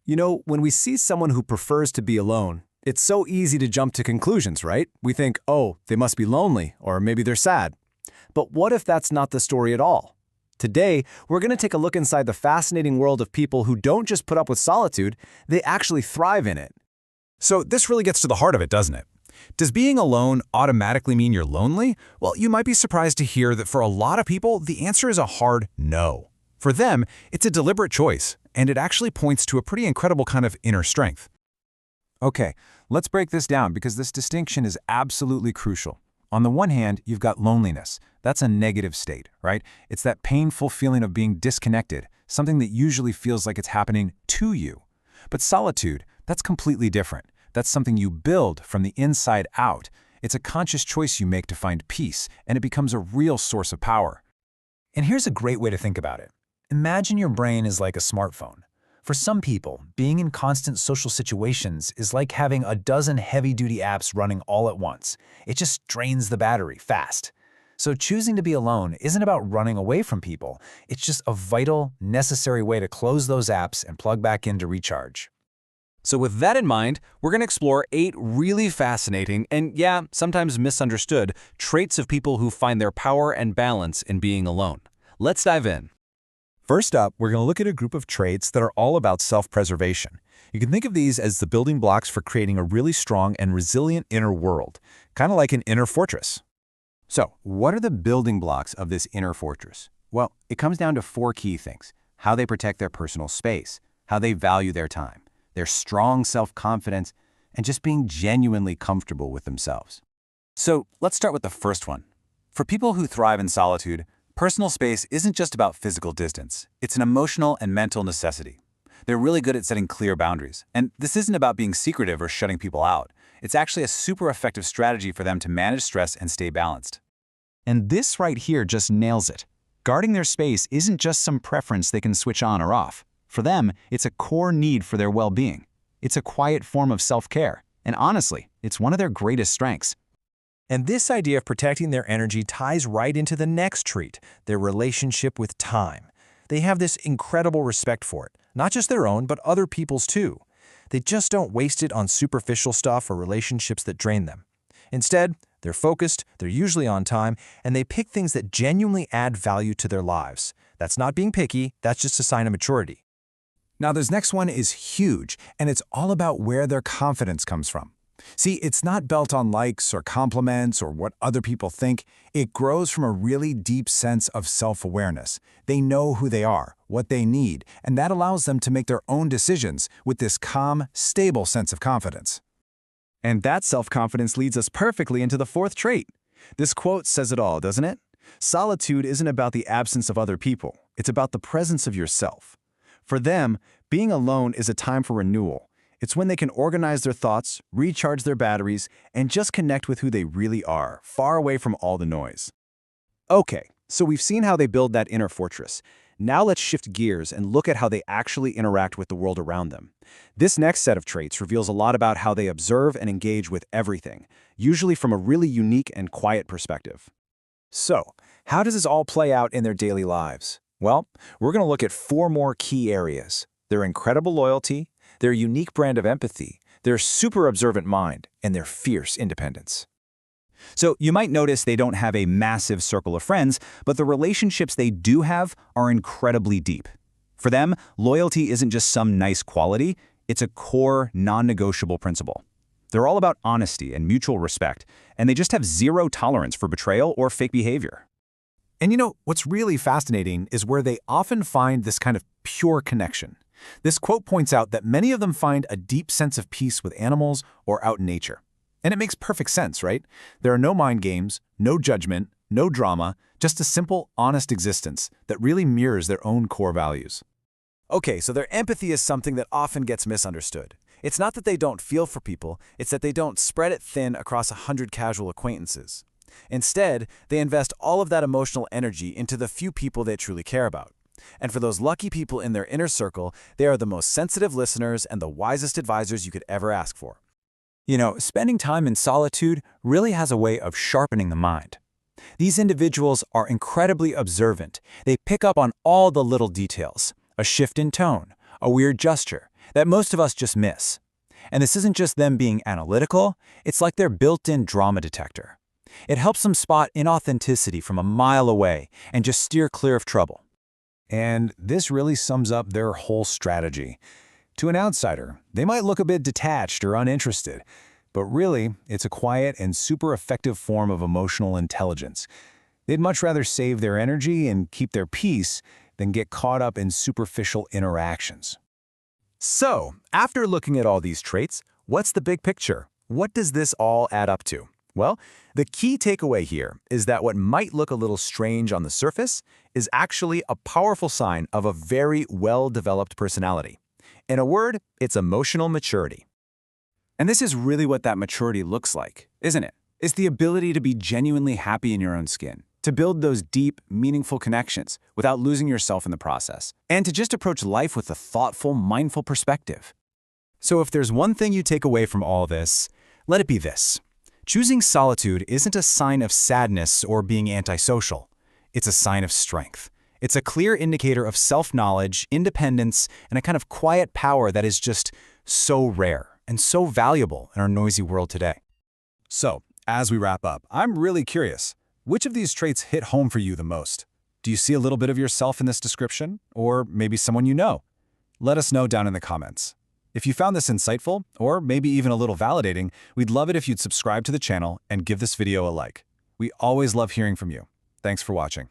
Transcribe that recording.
When we see someone who prefers to be alone, it's so easy to jump to conclusions, right? We think, oh, they must be lonely, or maybe they're sad. But what if that's not the story at all? Today, we're going to take a look inside the fascinating world of people who don't just put up with solitude, they actually thrive in it. So this really gets to the heart of it, doesn't it? Does being alone automatically mean you're lonely? Well, you might be surprised to hear that for a lot of people, the answer is a hard no. For them, it's a deliberate choice, and it actually points to a pretty incredible kind of inner strength. Okay, let's break this down because this distinction is absolutely crucial. On the one hand, you've got loneliness. That's a negative state, right? It's that painful feeling of being disconnected, something that usually feels like it's happening to you. But solitude, that's completely different. That's something you build from the inside out. It's a conscious choice you make to find peace, and it becomes a real source of power. And here's a great way to think about it. Imagine your brain is like a smartphone. For some people, being in constant social situations is like having a dozen heavy-duty apps running all at once. It just drains the battery fast. So choosing to be alone isn't about running away from people. It's just a vital, necessary way to close those apps and plug back in to recharge. So with that in mind, we're going to explore 8 really fascinating and, yeah, sometimes misunderstood traits of people who find their power and balance in being alone. Let's dive in. First up, we're going to look at a group of traits that are all about self-preservation. You can think of these as the building blocks for creating a really strong and resilient inner world, kind of like an inner fortress. So, what are the building blocks of this inner fortress? Well, it comes down to 4 key things: how they protect their personal space, how they value their time, their strong self-confidence, and just being genuinely comfortable with themselves. So, let's start with the first one. For people who thrive in solitude, personal space isn't just about physical distance. It's an emotional and mental necessity. They're really good at setting clear boundaries. And this isn't about being secretive or shutting people out. It's actually a super effective strategy for them to manage stress and stay balanced. And this right here just nails it. Guarding their space isn't just some preference they can switch on or off. For them, it's a core need for their well-being. It's a quiet form of self-care. And honestly, it's one of their greatest strengths. And this idea of protecting their energy ties right into the next trait, their relationship with time. They have this incredible respect for it, not just their own, but other people's too. They just don't waste it on superficial stuff or relationships that drain them. Instead, they're focused, they're usually on time, and they pick things that genuinely add value to their lives. That's not being picky, that's just a sign of maturity. Now, this next one is huge, and it's all about where their confidence comes from. See, it's not built on likes or compliments or what other people think. It grows from a really deep sense of self-awareness. They know who they are, what they need, and that allows them to make their own decisions with this calm, stable sense of confidence. And that self-confidence leads us perfectly into the 4th trait. This quote says it all, doesn't it? Solitude isn't about the absence of other people. It's about the presence of yourself. For them, being alone is a time for renewal. It's when they can organize their thoughts, recharge their batteries, and just connect with who they really are, far away from all the noise. Okay, so we've seen how they build that inner fortress. Now let's shift gears and look at how they actually interact with the world around them. This next set of traits reveals a lot about how they observe and engage with everything, usually from a really unique and quiet perspective. So, how does this all play out in their daily lives? Well, we're going to look at 4 more key areas: their incredible loyalty, their unique brand of empathy, their super observant mind, and their fierce independence. So you might notice they don't have a massive circle of friends, but the relationships they do have are incredibly deep. For them, loyalty isn't just some nice quality, it's a core, non-negotiable principle. They're all about honesty and mutual respect, and they just have zero tolerance for betrayal or fake behavior. And what's really fascinating is where they often find this kind of pure connection. This quote points out that many of them find a deep sense of peace with animals or out in nature. And it makes perfect sense, right? There are no mind games, no judgment, no drama, just a simple, honest existence that really mirrors their own core values. Okay, so their empathy is something that often gets misunderstood. It's not that they don't feel for people, it's that they don't spread it thin across 100 casual acquaintances. Instead, they invest all of that emotional energy into the few people they truly care about. And for those lucky people in their inner circle, they are the most sensitive listeners and the wisest advisors you could ever ask for. Spending time in solitude really has a way of sharpening the mind. These individuals are incredibly observant. They pick up on all the little details, a shift in tone, a weird gesture. that most of us just miss. And this isn't just them being analytical, it's like their built-in drama detector. It helps them spot inauthenticity from a mile away and just steer clear of trouble. And this really sums up their whole strategy. To an outsider, they might look a bit detached or uninterested, but really, it's a quiet and super effective form of emotional intelligence. They'd much rather save their energy and keep their peace than get caught up in superficial interactions. So, after looking at all these traits, what's the big picture? What does this all add up to? Well, the key takeaway here is that what might look a little strange on the surface is actually a powerful sign of a very well-developed personality. In a word, it's emotional maturity. And this is really what that maturity looks like, isn't it? It's the ability to be genuinely happy in your own skin, to build those deep, meaningful connections without losing yourself in the process, and to just approach life with a thoughtful, mindful perspective. So if there's one thing you take away from all this, let it be this. Choosing solitude isn't a sign of sadness or being antisocial. It's a sign of strength. It's a clear indicator of self-knowledge, independence, and a kind of quiet power that is just so rare and so valuable in our noisy world today. So, as we wrap up, I'm really curious. Which of these traits hit home for you the most? Do you see a little bit of yourself in this description? Or maybe someone you know? Let us know down in the comments. If you found this insightful, or maybe even a little validating, we'd love it if you'd subscribe to the channel and give this video a like. We always love hearing from you. Thanks for watching.